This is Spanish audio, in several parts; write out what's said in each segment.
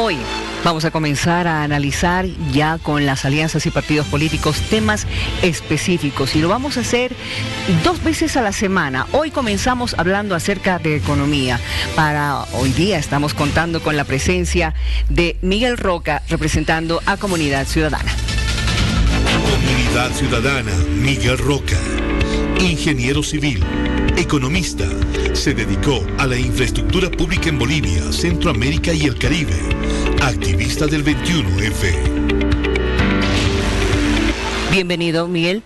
Hoy vamos a comenzar a analizar ya con las alianzas y partidos políticos temas específicos y lo vamos a hacer 2 veces a la semana. Hoy comenzamos hablando acerca de economía. Para hoy día estamos contando con la presencia de Miguel Roca representando a Comunidad Ciudadana. Comunidad Ciudadana, Miguel Roca, ingeniero civil, economista, se dedicó a la infraestructura pública en Bolivia, Centroamérica y el Caribe, activista del 21F. Bienvenido, Miguel.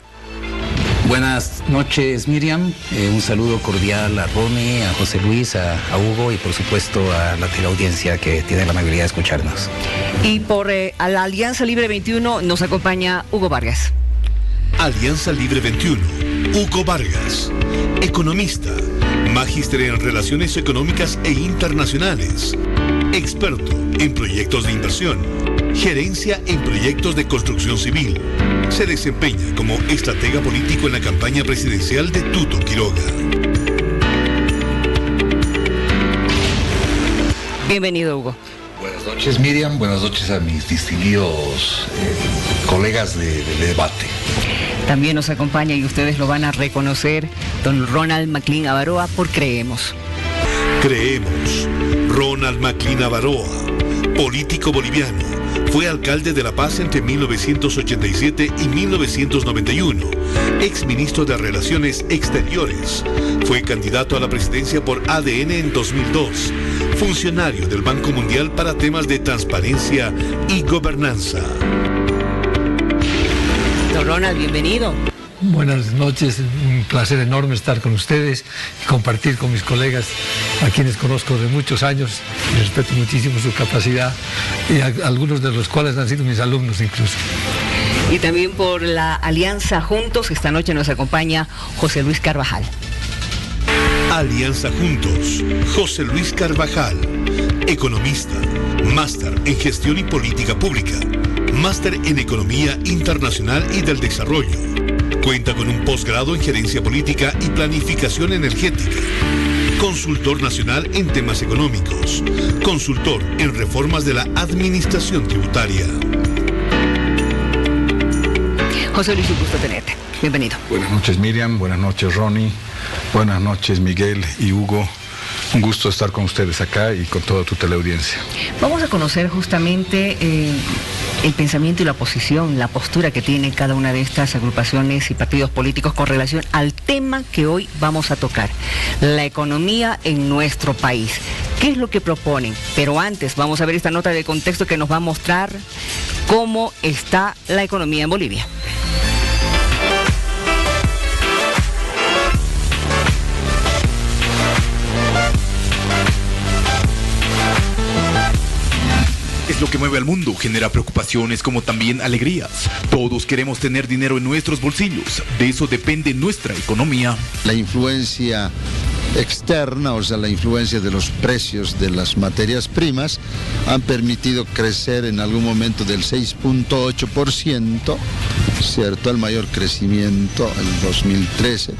Buenas noches, Miriam. Un saludo cordial a Ronnie, a José Luis, a Hugo y por supuesto a la teleaudiencia que tiene la amabilidad de escucharnos. Y por a la Alianza Libre 21 nos acompaña Hugo Vargas. Alianza Libre 21, Hugo Vargas, economista, magíster en Relaciones Económicas e Internacionales, experto en proyectos de inversión, gerencia en proyectos de construcción civil. Se desempeña como estratega político en la campaña presidencial de Tuto Quiroga. Bienvenido, Hugo. Buenas noches, Miriam. Buenas noches a mis distinguidos colegas de debate. También nos acompaña, y ustedes lo van a reconocer, don Ronald McLean Avaroa por Creemos. Creemos. Ronald McLean Avaroa, político boliviano. Fue alcalde de La Paz entre 1987 y 1991, exministro de Relaciones Exteriores. Fue candidato a la presidencia por ADN en 2002, funcionario del Banco Mundial para temas de transparencia y gobernanza. Don Ronald, bienvenido. Buenas noches, un placer enorme estar con ustedes y compartir con mis colegas, a quienes conozco de muchos años y respeto muchísimo su capacidad, y algunos de los cuales han sido mis alumnos incluso. Y también por la Alianza Juntos, esta noche nos acompaña José Luis Carvajal. Alianza Juntos, José Luis Carvajal, economista, máster en Gestión y Política Pública, máster en Economía Internacional y del Desarrollo. Cuenta con un posgrado en Gerencia Política y Planificación Energética. Consultor nacional en temas económicos. Consultor en reformas de la Administración Tributaria. José Luis, un gusto tenerte. Bienvenido. Buenas noches, Miriam. Buenas noches, Ronnie. Buenas noches, Miguel y Hugo. Un gusto estar con ustedes acá y con toda tu teleaudiencia. Vamos a conocer justamente el pensamiento y la posición, la postura que tiene cada una de estas agrupaciones y partidos políticos con relación al tema que hoy vamos a tocar, la economía en nuestro país. ¿Qué es lo que proponen? Pero antes vamos a ver esta nota de contexto que nos va a mostrar cómo está la economía en Bolivia. Es lo que mueve al mundo, genera preocupaciones como también alegrías. Todos queremos tener dinero en nuestros bolsillos, de eso depende nuestra economía. La influencia externa, o sea, la influencia de los precios de las materias primas, han permitido crecer en algún momento del 6.8%, ¿cierto? El mayor crecimiento en 2013.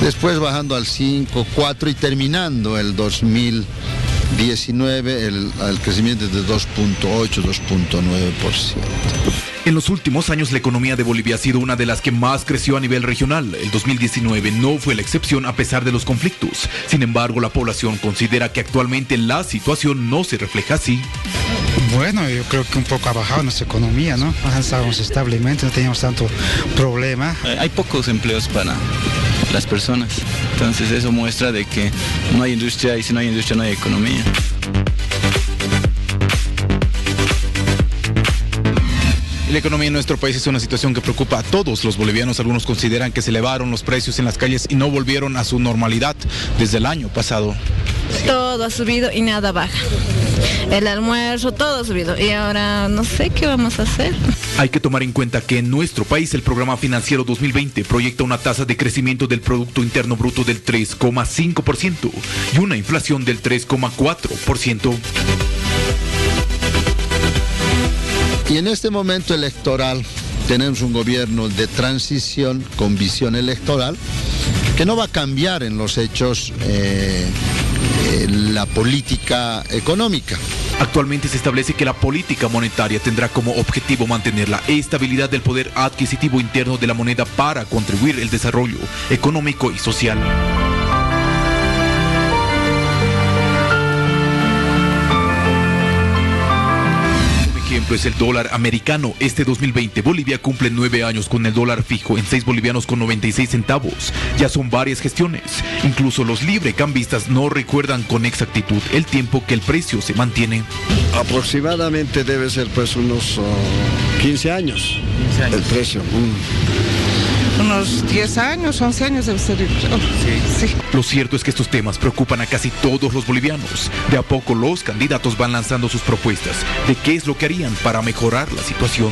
Después bajando al 5, 4 y terminando el 2019 el crecimiento de 2.8, 2.9%. En los últimos años la economía de Bolivia ha sido una de las que más creció a nivel regional. El 2019 no fue la excepción a pesar de los conflictos. Sin embargo, la población considera que actualmente la situación no se refleja así. Bueno, yo creo que un poco ha bajado nuestra economía, ¿no? Avanzamos establemente, no teníamos tanto problema. Hay pocos empleos para las personas, entonces eso muestra de que no hay industria y si no hay industria no hay economía. La economía en nuestro país es una situación que preocupa a todos los bolivianos. Algunos consideran que se elevaron los precios en las calles y no volvieron a su normalidad desde el año pasado. Todo ha subido y nada baja. El almuerzo, todo ha subido y ahora no sé qué vamos a hacer. Hay que tomar en cuenta que en nuestro país el Programa Financiero 2020 proyecta una tasa de crecimiento del Producto Interno Bruto del 3,5% y una inflación del 3,4%. Y en este momento electoral tenemos un gobierno de transición con visión electoral que no va a cambiar en los hechos la política económica. Actualmente se establece que la política monetaria tendrá como objetivo mantener la estabilidad del poder adquisitivo interno de la moneda para contribuir al desarrollo económico y social. Ejemplo es el dólar americano. Este 2020 Bolivia cumple 9 años con el dólar fijo en 6 bolivianos con 96 centavos. Ya son varias gestiones. Incluso los librecambistas no recuerdan con exactitud el tiempo que el precio se mantiene. Aproximadamente debe ser pues unos 15 años el precio. Unos 10 años, 11 años debe ser. Sí. Lo cierto es que estos temas preocupan a casi todos los bolivianos. De a poco los candidatos van lanzando sus propuestas de qué es lo que harían para mejorar la situación.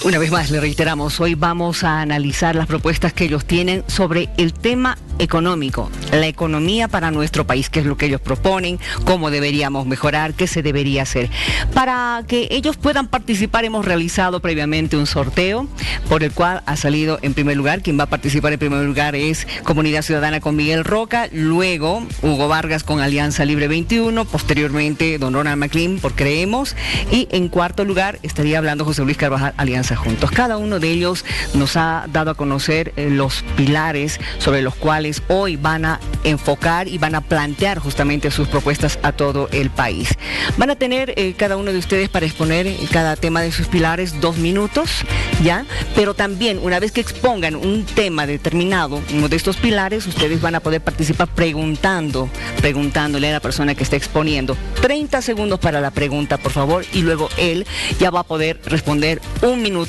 Una vez más le reiteramos, hoy vamos a analizar las propuestas que ellos tienen sobre el tema económico, la economía para nuestro país, qué es lo que ellos proponen, cómo deberíamos mejorar, qué se debería hacer. Para que ellos puedan participar hemos realizado previamente un sorteo por el cual ha salido en primer lugar. Quien va a participar en primer lugar es Comunidad Ciudadana con Miguel Roca, luego Hugo Vargas con Alianza Libre 21, posteriormente don Ronald McLean por Creemos y en cuarto lugar estaría hablando José Luis Carvajal, Alianza Juntos. Cada uno de ellos nos ha dado a conocer los pilares sobre los cuales hoy van a enfocar y van a plantear justamente sus propuestas a todo el país. Van a tener cada uno de ustedes para exponer cada tema de sus pilares 2 minutos, ¿ya? Pero también una vez que expongan un tema determinado, uno de estos pilares, ustedes van a poder participar preguntándole a la persona que está exponiendo. 30 segundos para la pregunta, por favor, y luego él ya va a poder responder 1 minuto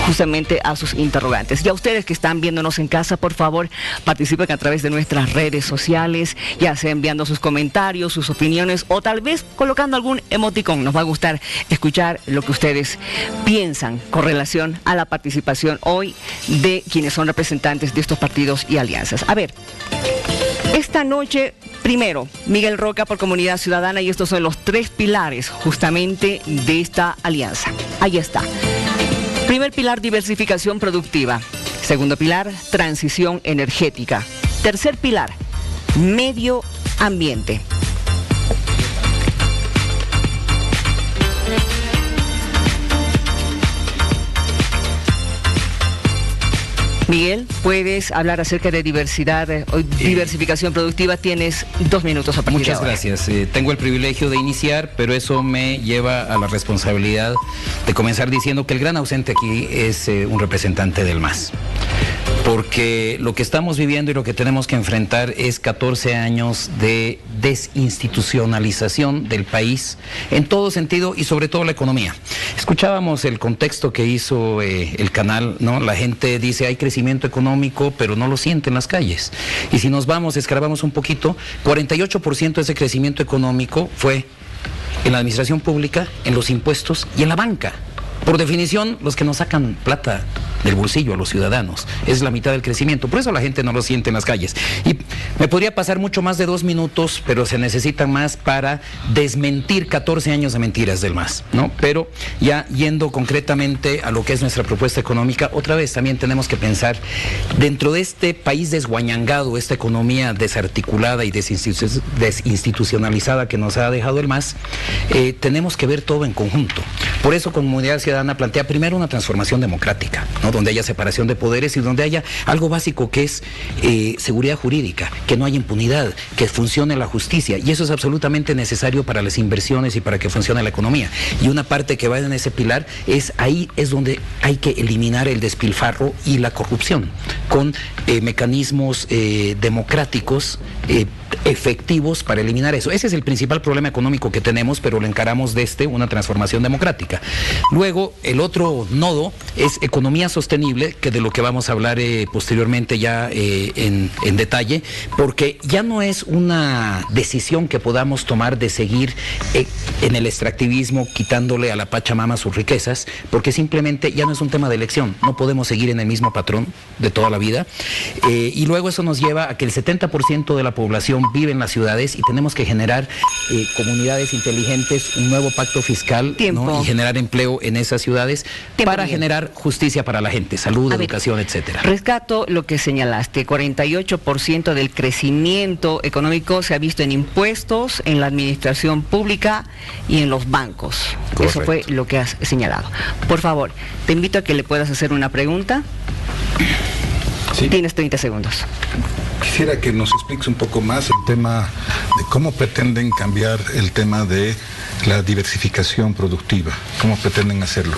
justamente a sus interrogantes. Y a ustedes que están viéndonos en casa, por favor, participen a través de nuestras redes sociales, ya sea enviando sus comentarios, sus opiniones o tal vez colocando algún emoticón. Nos va a gustar escuchar lo que ustedes piensan con relación a la participación hoy de quienes son representantes de estos partidos y alianzas. A ver, esta noche, primero, Miguel Roca por Comunidad Ciudadana, y estos son los 3 pilares justamente de esta alianza. Ahí está. Primer pilar, diversificación productiva. Segundo pilar, transición energética. Tercer pilar, medio ambiente. Miguel, puedes hablar acerca de diversificación productiva. Tienes 2 minutos a partir de ahora. Muchas gracias. Tengo el privilegio de iniciar, pero eso me lleva a la responsabilidad de comenzar diciendo que el gran ausente aquí es un representante del MAS. Porque lo que estamos viviendo y lo que tenemos que enfrentar es 14 años de desinstitucionalización del país en todo sentido y sobre todo la economía. Escuchábamos el contexto que hizo el canal, ¿no? La gente dice hay crecimiento económico, pero no lo siente en las calles. Y si nos vamos, escarbamos un poquito, 48% de ese crecimiento económico fue en la administración pública, en los impuestos y en la banca. Por definición, los que nos sacan plata del bolsillo a los ciudadanos. Es la mitad del crecimiento. Por eso la gente no lo siente en las calles. Y me podría pasar mucho más de 2 minutos, pero se necesita más para desmentir 14 años de mentiras del MAS, ¿no? Pero ya yendo concretamente a lo que es nuestra propuesta económica, otra vez también tenemos que pensar dentro de este país desguañangado, esta economía desarticulada y desinstitucionalizada que nos ha dejado el MAS, tenemos que ver todo en conjunto. Por eso Comunidad Ciudadana plantea primero una transformación democrática, ¿no? Donde haya separación de poderes y donde haya algo básico que es seguridad jurídica, que no haya impunidad, que funcione la justicia, y eso es absolutamente necesario para las inversiones y para que funcione la economía. Y una parte que va en ese pilar es ahí es donde hay que eliminar el despilfarro y la corrupción con mecanismos democráticos efectivos para eliminar eso. Ese es el principal problema económico que tenemos, pero lo encaramos desde una transformación democrática. Luego, el otro nodo es economía sostenible, que de lo que vamos a hablar posteriormente ya en detalle, porque ya no es una decisión que podamos tomar de seguir en el extractivismo quitándole a la Pachamama sus riquezas, porque simplemente ya no es un tema de elección, no podemos seguir en el mismo patrón de toda la vida, y luego eso nos lleva a que el 70% de la población población vive en las ciudades y tenemos que generar comunidades inteligentes, un nuevo pacto fiscal, ¿no? Y generar empleo en esas ciudades para generar justicia para la gente, salud, educación, etcétera. Rescato lo que señalaste, 48% del crecimiento económico se ha visto en impuestos, en la administración pública y en los bancos. Correcto. Eso fue lo que has señalado. Por favor, te invito a que le puedas hacer una pregunta. Sí. Tienes 30 segundos. Quisiera que nos expliques un poco más el tema de cómo pretenden cambiar el tema de la diversificación productiva. ¿Cómo pretenden hacerlo?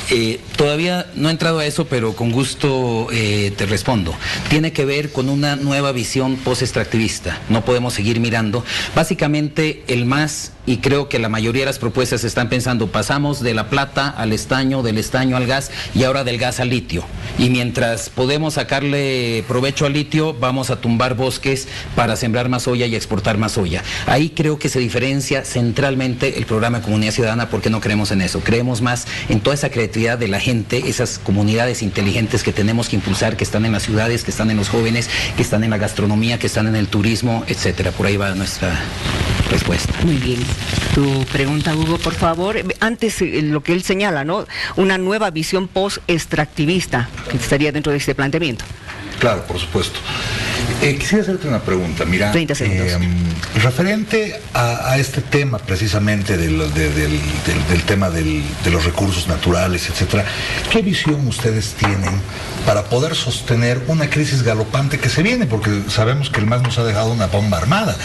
Todavía no he entrado a eso, pero con gusto te respondo. Tiene que ver con una nueva visión post-extractivista. No podemos seguir mirando. Básicamente el MAS, y creo que la mayoría de las propuestas están pensando, pasamos de la plata al estaño, del estaño al gas y ahora del gas al litio. Y mientras podemos sacarle provecho al litio, vamos a tumbar bosques para sembrar más soya y exportar más soya. Ahí creo que se diferencia centralmente el programa de Comunidad Ciudadana, porque no creemos en eso. Creemos más en toda esa creatividad de la gente, esas comunidades inteligentes que tenemos que impulsar, que están en las ciudades, que están en los jóvenes, que están en la gastronomía, que están en el turismo, etcétera. Por ahí va nuestra respuesta. Muy bien. Tu pregunta, Hugo, por favor. Antes, lo que él señala, ¿no? Una nueva visión post-extractivista que estaría dentro de este planteamiento. Claro, por supuesto. Quisiera hacerte una pregunta, mira, 30 segundos. Referente a este tema precisamente del tema de los recursos naturales, etcétera, ¿qué visión ustedes tienen para poder sostener una crisis galopante que se viene? Porque sabemos que el MAS nos ha dejado una bomba armada.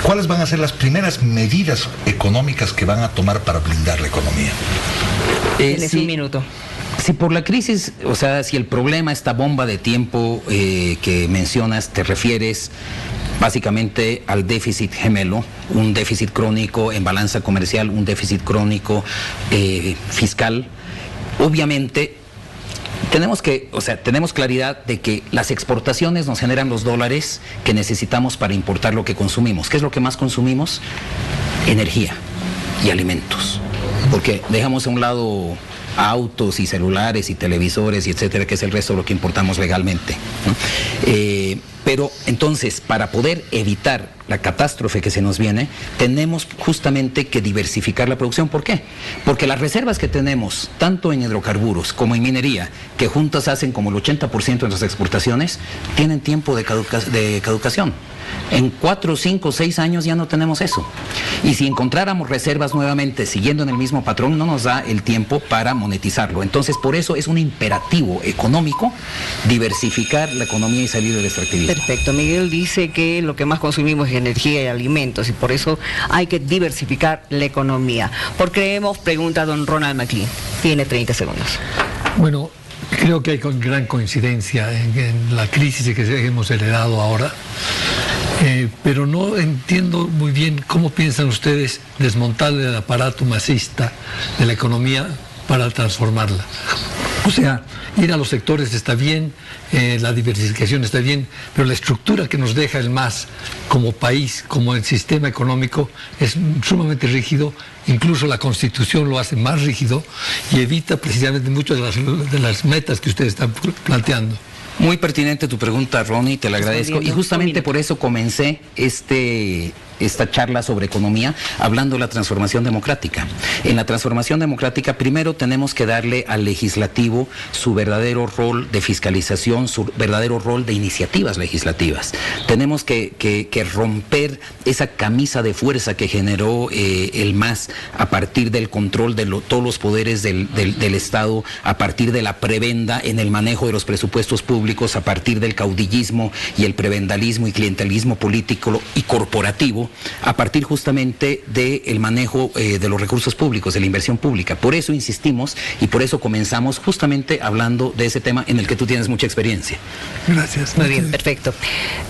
¿Cuáles van a ser las primeras medidas económicas que van a tomar para blindar la economía? Tienes un minuto. Si por la crisis, o sea, si el problema, esta bomba de tiempo que mencionas, te refieres básicamente al déficit gemelo, un déficit crónico en balanza comercial, un déficit crónico fiscal, obviamente tenemos claridad de que las exportaciones nos generan los dólares que necesitamos para importar lo que consumimos. ¿Qué es lo que más consumimos? Energía y alimentos. Porque dejamos a un lado autos y celulares y televisores y etcétera, que es el resto de lo que importamos legalmente, ¿no? Pero entonces, para poder evitar la catástrofe que se nos viene, tenemos justamente que diversificar la producción. ¿Por qué? Porque las reservas que tenemos, tanto en hidrocarburos como en minería, que juntas hacen como el 80% de las exportaciones, tienen tiempo de caducación. En 4, 5, 6 años ya no tenemos eso. Y si encontráramos reservas nuevamente siguiendo en el mismo patrón, no nos da el tiempo para monetizarlo. Entonces, por eso es un imperativo económico diversificar la economía y salir del extractivismo. Perfecto. Miguel dice que lo que más consumimos es energía y alimentos, y por eso hay que diversificar la economía. ¿Por qué hemos preguntado a don Ronald McLean? Tiene 30 segundos. Bueno, creo que hay gran coincidencia en la crisis que hemos heredado ahora. Pero no entiendo muy bien cómo piensan ustedes desmontar el aparato masista de la economía para transformarla. O sea, ir a los sectores está bien, la diversificación está bien, pero la estructura que nos deja el MAS como país, como el sistema económico, es sumamente rígido. Incluso la Constitución lo hace más rígido y evita precisamente muchas de las metas que ustedes están planteando. Muy pertinente tu pregunta, Ronnie, te la agradezco. Y justamente por eso comencé esta charla sobre economía hablando de la transformación democrática. En la transformación democrática, primero tenemos que darle al legislativo su verdadero rol de fiscalización, su verdadero rol de iniciativas legislativas. Tenemos que romper esa camisa de fuerza que generó el MAS a partir del control de todos los poderes del Estado, a partir de la prebenda en el manejo de los presupuestos públicos, a partir del caudillismo y el prebendalismo y clientelismo político y corporativo, a partir justamente del manejo de los recursos públicos, de la inversión pública. Por eso insistimos y por eso comenzamos justamente hablando de ese tema en el que tú tienes mucha experiencia. Gracias. Muy bien, perfecto.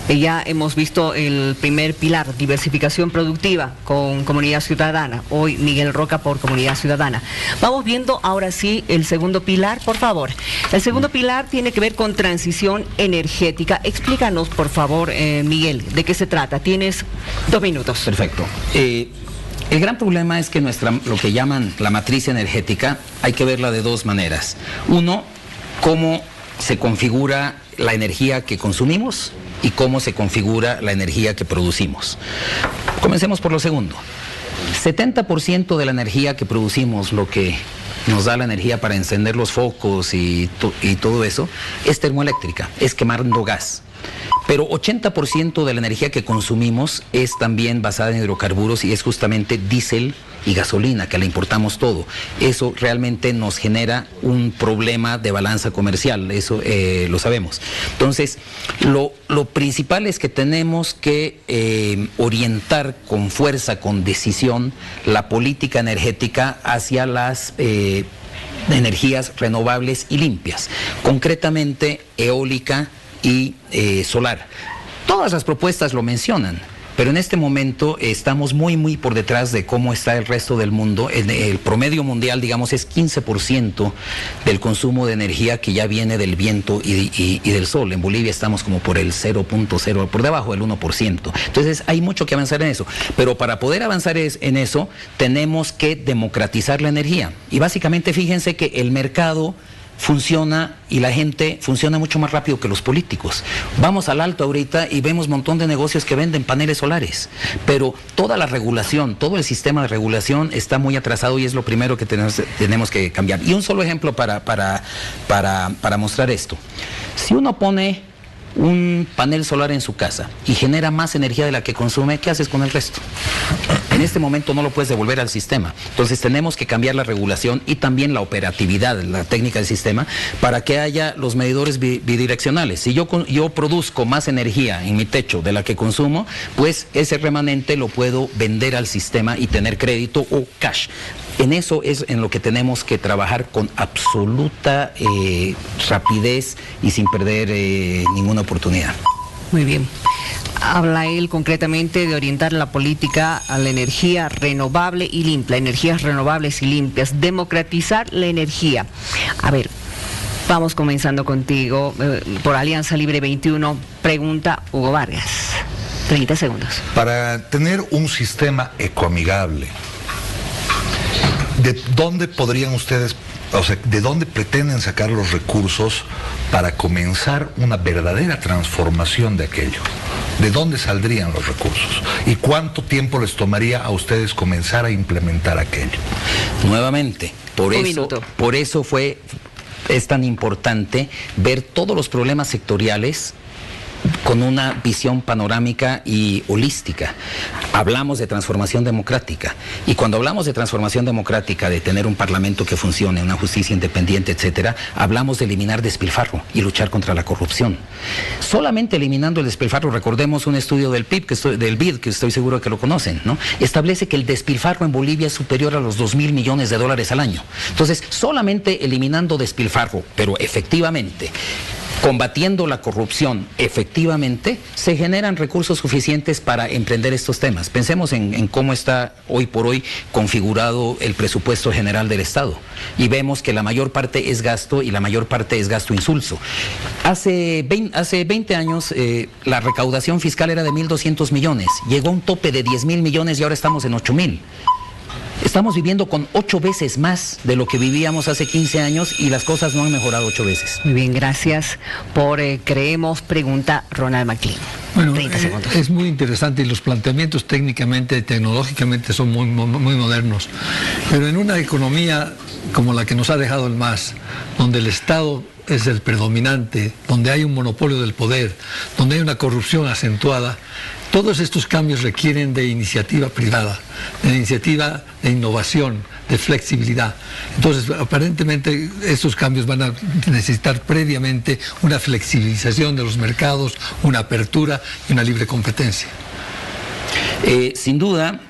Ya hemos visto el primer pilar, diversificación productiva con Comunidad Ciudadana. Hoy Miguel Roca por Comunidad Ciudadana. Vamos viendo ahora sí el segundo pilar, por favor. El segundo pilar tiene que ver con transición energética. Explícanos, por favor, Miguel, ¿de qué se trata? Tienes 2 minutos. Perfecto. El gran problema es que lo que llaman la matriz energética hay que verla de 2 maneras. Uno, cómo se configura la energía que consumimos, y cómo se configura la energía que producimos. Comencemos por lo segundo. 70% de la energía que producimos, lo que nos da la energía para encender los focos y todo eso, es termoeléctrica, es quemando gas. Pero 80% de la energía que consumimos es también basada en hidrocarburos y es justamente diésel y gasolina, que le importamos todo. Eso realmente nos genera un problema de balanza comercial, eso lo sabemos. Entonces, lo principal es que tenemos que orientar con fuerza, con decisión, la política energética hacia las energías renovables y limpias, concretamente eólica y solar. Todas las propuestas lo mencionan, pero en este momento estamos muy por detrás de cómo está el resto del mundo. El promedio mundial, digamos, es 15% del consumo de energía que ya viene del viento y del sol. En Bolivia estamos como por el 0.0, por debajo del 1%. Entonces hay mucho que avanzar en eso, pero para poder avanzar en eso tenemos que democratizar la energía. Y básicamente fíjense que el mercado funciona y la gente funciona mucho más rápido que los políticos. Vamos al Alto ahorita y vemos un montón de negocios que venden paneles solares, pero toda la regulación, todo el sistema de regulación está muy atrasado y es lo primero que tenemos que cambiar. Y un solo ejemplo para mostrar esto. Si uno pone un panel solar en su casa y genera más energía de la que consume, ¿qué haces con el resto? En este momento no lo puedes devolver al sistema. Entonces tenemos que cambiar la regulación y también la operatividad, la técnica del sistema, para que haya los medidores bidireccionales. Si yo produzco más energía en mi techo de la que consumo, pues ese remanente lo puedo vender al sistema y tener crédito o cash. En eso es en lo que tenemos que trabajar con absoluta rapidez y sin perder ninguna oportunidad. Muy bien. Habla él concretamente de orientar la política a la energía renovable y limpia, energías renovables y limpias, democratizar la energía. A ver, vamos comenzando contigo. Por Alianza Libre 21, pregunta Hugo Vargas. 30 segundos. Para tener un sistema ecoamigable, ¿de dónde podrían ustedes, o sea, de dónde pretenden sacar los recursos para comenzar una verdadera transformación de aquello? ¿De dónde saldrían los recursos? ¿Y cuánto tiempo les tomaría a ustedes comenzar a implementar aquello? Nuevamente, por eso es tan importante ver todos los problemas sectoriales con una visión panorámica y holística. Hablamos de transformación democrática, y cuando hablamos de transformación democrática, de tener un parlamento que funcione, una justicia independiente, etcétera, hablamos de eliminar despilfarro y luchar contra la corrupción. Solamente eliminando el despilfarro, recordemos un estudio del del BID, que estoy seguro que lo conocen, ¿no? Establece que el despilfarro en Bolivia es superior a los $2.000 millones al año. Entonces, solamente eliminando despilfarro, pero efectivamente combatiendo la corrupción efectivamente, se generan recursos suficientes para emprender estos temas. Pensemos en cómo está hoy por hoy configurado el presupuesto general del Estado, y vemos que la mayor parte es gasto, y la mayor parte es gasto insulso. Hace 20 años la recaudación fiscal era de 1.200 millones, llegó a un tope de 10.000 millones y ahora estamos en 8.000. Estamos viviendo con 8 veces más de lo que vivíamos hace 15 años y las cosas no han mejorado 8 veces. Muy bien, gracias por creemos. Pregunta Ronald McLean. Bueno, 30 segundos. Es muy interesante y los planteamientos técnicamente y tecnológicamente son muy modernos. Pero en una economía como la que nos ha dejado el MAS, donde el Estado es el predominante, donde hay un monopolio del poder, donde hay una corrupción acentuada, todos estos cambios requieren de iniciativa privada, de iniciativa de innovación, de flexibilidad. Entonces, aparentemente, estos cambios van a necesitar previamente una flexibilización de los mercados, una apertura y una libre competencia. Sin duda,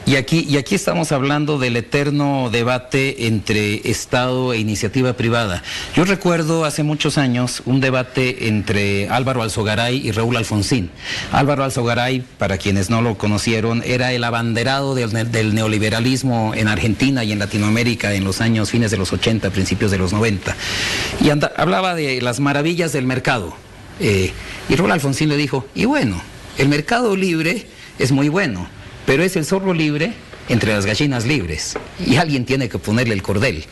y aquí estamos hablando del eterno debate entre Estado e iniciativa privada. Yo recuerdo hace muchos años un debate entre Álvaro Alzogaray y Raúl Alfonsín. Álvaro Alzogaray, para quienes no lo conocieron, era el abanderado del neoliberalismo en Argentina y en Latinoamérica en los años fines de los 80, principios de los 90. Y hablaba de las maravillas del mercado. Y Raúl Alfonsín le dijo, y bueno, el mercado libre es muy bueno, pero es el zorro libre entre las gallinas libres y alguien tiene que ponerle el cordel.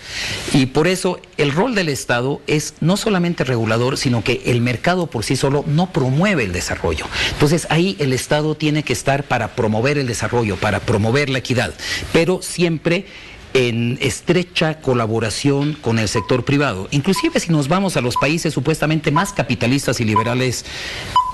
Y por eso el rol del Estado es no solamente regulador, sino que el mercado por sí solo no promueve el desarrollo. Entonces ahí el Estado tiene que estar para promover el desarrollo, para promover la equidad, pero siempre en estrecha colaboración con el sector privado. Inclusive si nos vamos a los países supuestamente más capitalistas y liberales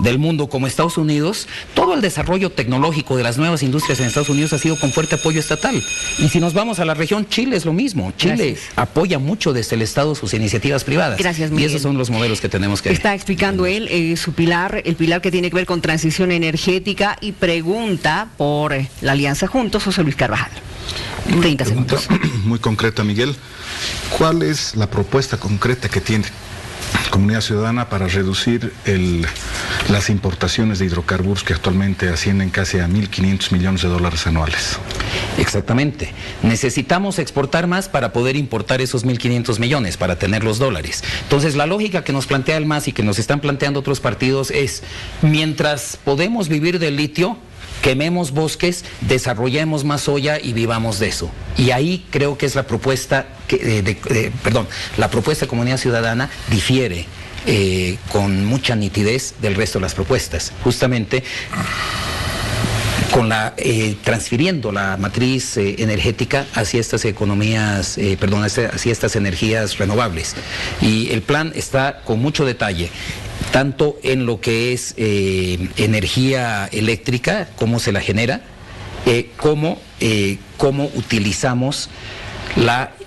del mundo como Estados Unidos, todo el desarrollo tecnológico de las nuevas industrias en Estados Unidos ha sido con fuerte apoyo estatal. Y si nos vamos a la región, Chile es lo mismo. Chile apoya mucho desde el Estado sus iniciativas privadas. Gracias, Miguel. Y esos son los modelos que tenemos que... Está explicando él su pilar, el pilar que tiene que ver con transición energética, y pregunta por la Alianza Juntos, José Luis Carvajal. 30 segundos. Muy concreta, Miguel. ¿Cuál es la propuesta concreta que tiene Comunidad Ciudadana para reducir las importaciones de hidrocarburos que actualmente ascienden casi a 1.500 millones de dólares anuales? Exactamente. Necesitamos exportar más para poder importar esos 1.500 millones, para tener los dólares. Entonces, la lógica que nos plantea el MAS y que nos están planteando otros partidos es, mientras podemos vivir del litio, quememos bosques, desarrollemos más soya y vivamos de eso. Y ahí creo que es la propuesta, la propuesta de Comunidad Ciudadana difiere con mucha nitidez del resto de las propuestas. Justamente con transfiriendo la matriz energética hacia estas economías, hacia estas energías renovables. Y el plan está con mucho detalle, tanto en lo que es energía eléctrica, cómo se la genera, cómo utilizamos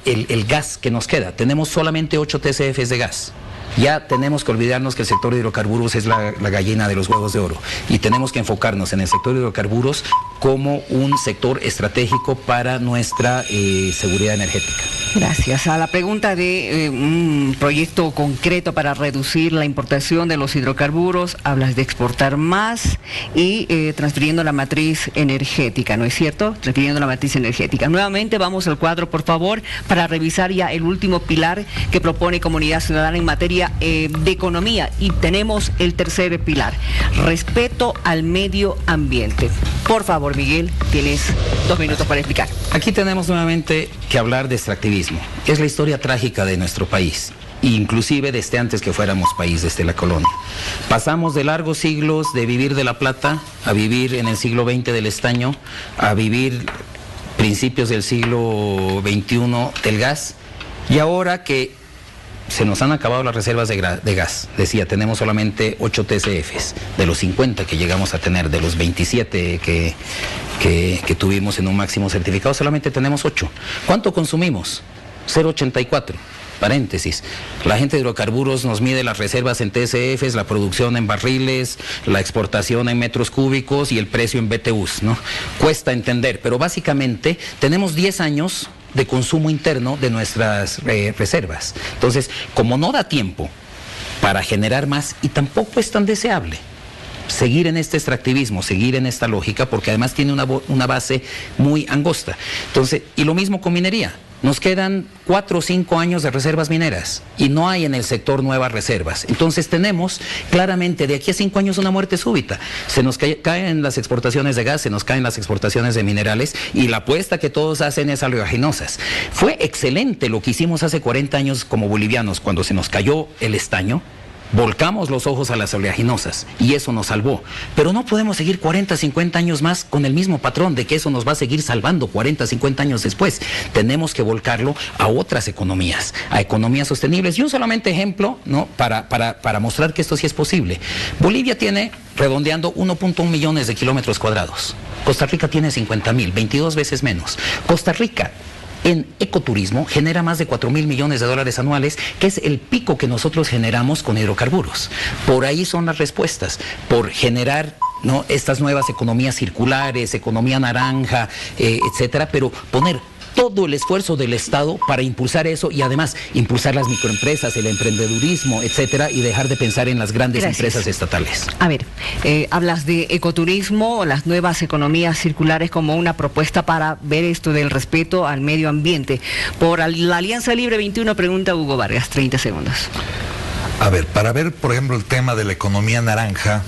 el gas que nos queda. Tenemos solamente 8 TCFs de gas. Ya tenemos que olvidarnos que el sector de hidrocarburos es la gallina de los huevos de oro, y tenemos que enfocarnos en el sector de hidrocarburos como un sector estratégico para nuestra seguridad energética. Gracias. A la pregunta de un proyecto concreto para reducir la importación de los hidrocarburos, hablas de exportar más y transfiriendo la matriz energética, ¿no es cierto? Transfiriendo la matriz energética. Nuevamente vamos al cuadro, por favor, para revisar ya el último pilar que propone Comunidad Ciudadana en materia de economía, y tenemos el tercer pilar: respeto al medio ambiente. Por favor, Miguel, tienes 2 minutos para explicar. Aquí tenemos nuevamente que hablar de extractivismo. Es la historia trágica de nuestro país, inclusive desde antes que fuéramos país, desde la colonia. Pasamos de largos siglos de vivir de la plata a vivir en el siglo XX del estaño, a vivir principios del siglo XXI del gas, y ahora que se nos han acabado las reservas de gas. Decía, tenemos solamente 8 TCFs, de los 50 que llegamos a tener, de los 27 que tuvimos en un máximo certificado, solamente tenemos 8. ¿Cuánto consumimos? 0,84. Paréntesis, la gente de hidrocarburos nos mide las reservas en TCFs, la producción en barriles, la exportación en metros cúbicos y el precio en BTUs, ¿no? Cuesta entender, pero básicamente tenemos 10 años de consumo interno de nuestras reservas. Entonces, como no da tiempo para generar más, y tampoco es tan deseable seguir en este extractivismo, seguir en esta lógica, porque además tiene una base muy angosta. Entonces, y lo mismo con minería. Nos quedan 4 o 5 años de reservas mineras y no hay en el sector nuevas reservas. Entonces tenemos claramente de aquí a 5 años una muerte súbita. Se nos caen las exportaciones de gas, se nos caen las exportaciones de minerales, y la apuesta que todos hacen es a oleaginosas. Fue excelente lo que hicimos hace 40 años como bolivianos cuando se nos cayó el estaño. Volcamos los ojos a las oleaginosas y eso nos salvó. Pero no podemos seguir 40, 50 años más con el mismo patrón de que eso nos va a seguir salvando 40, 50 años después. Tenemos que volcarlo a otras economías, a economías sostenibles. Y un solamente ejemplo, ¿no?, para mostrar que esto sí es posible. Bolivia tiene, redondeando, 1.1 millones de kilómetros cuadrados. Costa Rica tiene 50.000, 22 veces menos. Costa Rica, en ecoturismo, genera más de 4.000 millones de dólares anuales, que es el pico que nosotros generamos con hidrocarburos. Por ahí son las respuestas, por generar, ¿no?, estas nuevas economías circulares, economía naranja, etcétera, pero poner todo el esfuerzo del Estado para impulsar eso, y además impulsar las microempresas, el emprendedurismo, etcétera, y dejar de pensar en las grandes empresas estatales. A ver, hablas de ecoturismo, las nuevas economías circulares como una propuesta para ver esto del respeto al medio ambiente. Por la Alianza Libre 21, pregunta Hugo Vargas, 30 segundos. A ver, para ver, por ejemplo, el tema de la economía naranja,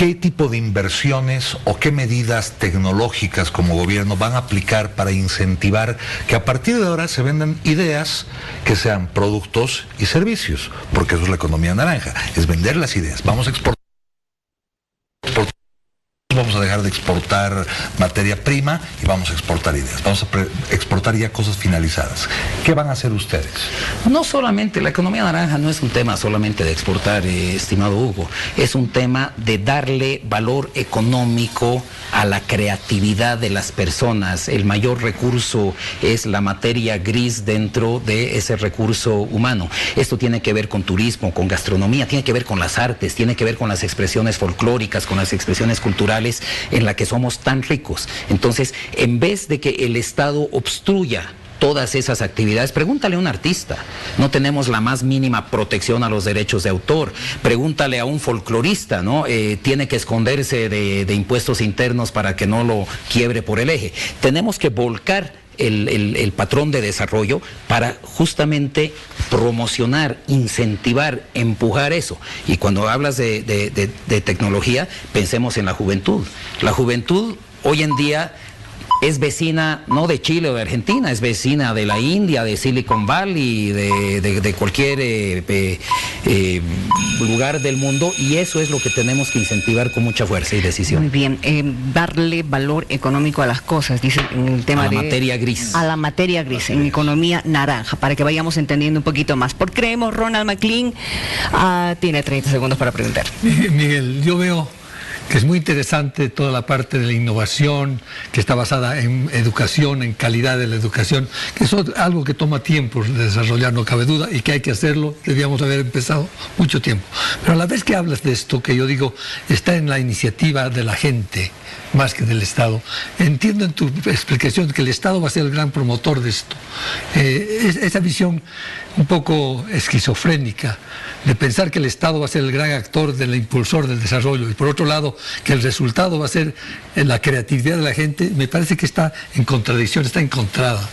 ¿qué tipo de inversiones o qué medidas tecnológicas como gobierno van a aplicar para incentivar que a partir de ahora se vendan ideas que sean productos y servicios? Porque eso es la economía naranja, es vender las ideas. Vamos a exportar. Vamos a dejar de exportar materia prima y vamos a exportar ideas. Vamos a exportar ya cosas finalizadas. ¿Qué van a hacer ustedes? No solamente, la economía naranja no es un tema solamente de exportar, estimado Hugo. Es un tema de darle valor económico a la creatividad de las personas. El mayor recurso es la materia gris dentro de ese recurso humano. Esto tiene que ver con turismo, con gastronomía, tiene que ver con las artes, tiene que ver con las expresiones folclóricas, con las expresiones culturales en la que somos tan ricos. Entonces, en vez de que el Estado obstruya todas esas actividades, pregúntale a un artista, no tenemos la más mínima protección a los derechos de autor. Pregúntale a un folclorista, ¿no? Tiene que esconderse de impuestos internos para que no lo quiebre por el eje. Tenemos que volcar el patrón de desarrollo para justamente promocionar, incentivar, empujar eso. Y cuando hablas de tecnología, pensemos en la juventud. La juventud hoy en día es vecina no de Chile o de Argentina, es vecina de la India, de Silicon Valley, de cualquier lugar del mundo, y eso es lo que tenemos que incentivar con mucha fuerza y decisión. Muy bien, darle valor económico a las cosas, dice en el tema de... A la materia gris. A la materia gris, en economía naranja, para que vayamos entendiendo un poquito más. ¿Por qué creemos Ronald McLean? Tiene 30 segundos para preguntar. Miguel, yo veo que es muy interesante toda la parte de la innovación que está basada en educación, en calidad de la educación, que es algo que toma tiempo de desarrollar, no cabe duda, y que hay que hacerlo, debíamos haber empezado mucho tiempo. Pero a la vez que hablas de esto, que yo digo, está en la iniciativa de la gente, más que del Estado. Entiendo en tu explicación que el Estado va a ser el gran promotor de esto. Esa visión un poco esquizofrénica de pensar que el Estado va a ser el gran actor del impulsor del desarrollo y por otro lado que el resultado va a ser la creatividad de la gente, me parece que está en contradicción, está encontrada.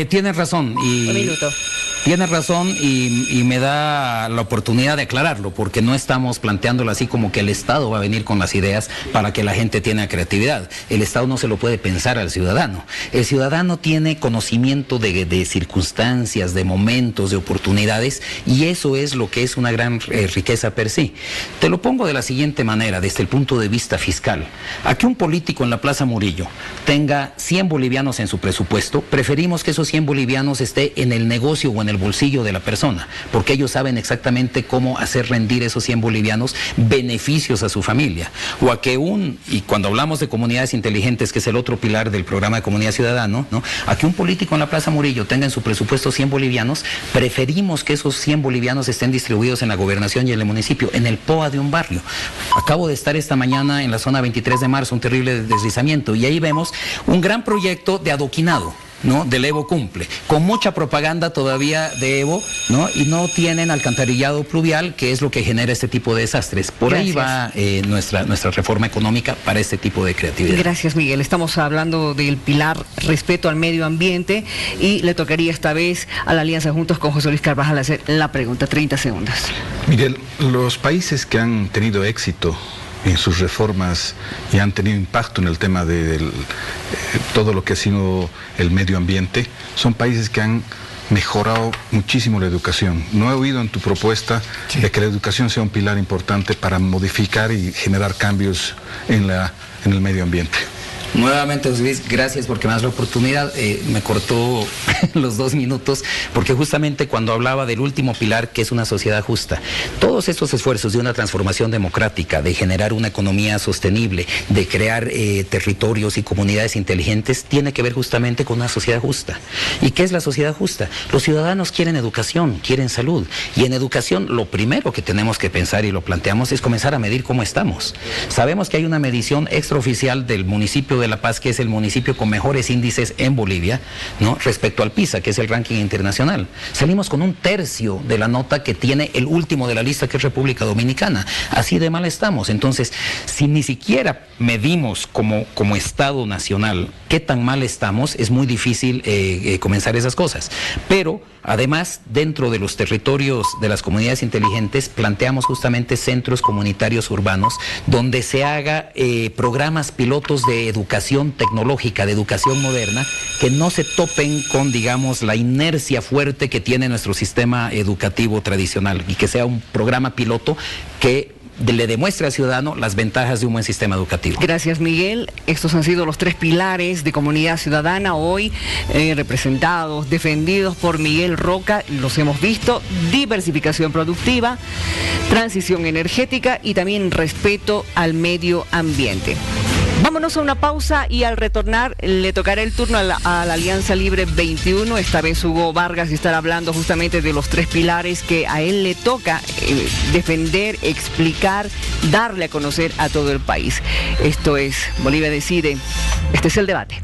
Tienes razón. Un minuto. Tienes razón y me da la oportunidad de aclararlo, porque no estamos planteándolo así como que el Estado va a venir con las ideas para que la gente tenga creatividad. El Estado no se lo puede pensar al ciudadano. El ciudadano tiene conocimiento de circunstancias, de momentos, de oportunidades, y eso es lo que es una gran riqueza per se. Te lo pongo de la siguiente manera, desde el punto de vista fiscal. A que un político en la Plaza Murillo tenga 100 bolivianos en su presupuesto, preferimos que esos 100 bolivianos esté en el negocio o en el bolsillo de la persona, porque ellos saben exactamente cómo hacer rendir esos 100 bolivianos beneficios a su familia. O a que y cuando hablamos de comunidades inteligentes, que es el otro pilar del programa de Comunidad Ciudadano, ¿no? A que un político en la Plaza Murillo tenga en su presupuesto 100 bolivianos, preferimos que esos 100 bolivianos estén distribuidos en la gobernación y en el municipio, en el POA de un barrio. Acabo de estar esta mañana en la zona 23 de marzo, un terrible deslizamiento, y ahí vemos un gran proyecto de adoquinado, ¿no? Del Evo Cumple, con mucha propaganda todavía de Evo, ¿no? Y no tienen alcantarillado pluvial, que es lo que genera este tipo de desastres. Por ahí va nuestra reforma económica para este tipo de creatividad. Gracias, Miguel. Estamos hablando del pilar respeto al medio ambiente y le tocaría esta vez a la Alianza Juntos con José Luis Carvajal hacer la pregunta. 30 segundos. Miguel, los países que han tenido éxito en sus reformas y han tenido impacto en el tema de todo lo que ha sido el medio ambiente, son países que han mejorado muchísimo la educación. No he oído en tu propuesta de que la educación sea un pilar importante para modificar y generar cambios en el medio ambiente. Nuevamente, José Luis, gracias porque me das la oportunidad. Me cortó los 2 minutos, porque justamente cuando hablaba del último pilar, que es una sociedad justa, todos estos esfuerzos de una transformación democrática, de generar una economía sostenible, de crear territorios y comunidades inteligentes, tiene que ver justamente con una sociedad justa. ¿Y qué es la sociedad justa? Los ciudadanos quieren educación, quieren salud, y en educación lo primero que tenemos que pensar, y lo planteamos, es comenzar a medir cómo estamos. Sabemos que hay una medición extraoficial del municipio de La Paz, que es el municipio con mejores índices en Bolivia, ¿no? Respecto al PISA, que es el ranking internacional. Salimos con 1/3 de la nota que tiene el último de la lista, que es República Dominicana. Así de mal estamos. Entonces, si ni siquiera medimos como Estado nacional qué tan mal estamos, es muy difícil comenzar esas cosas. Pero, además, dentro de los territorios de las comunidades inteligentes, planteamos justamente centros comunitarios urbanos donde se haga programas pilotos de educación tecnológica, de educación moderna, que no se topen con, digamos, la inercia fuerte que tiene nuestro sistema educativo tradicional, y que sea un programa piloto que le demuestre al ciudadano las ventajas de un buen sistema educativo. Gracias, Miguel. Estos han sido los 3 pilares de Comunidad Ciudadana, hoy representados, defendidos por Miguel Roca. Los hemos visto: diversificación productiva, transición energética y también respeto al medio ambiente. Vámonos a una pausa y al retornar le tocará el turno a la Alianza Libre 21. Esta vez Hugo Vargas estará hablando justamente de los 3 pilares que a él le toca defender, explicar, darle a conocer a todo el país. Esto es Bolivia Decide. Este es el debate.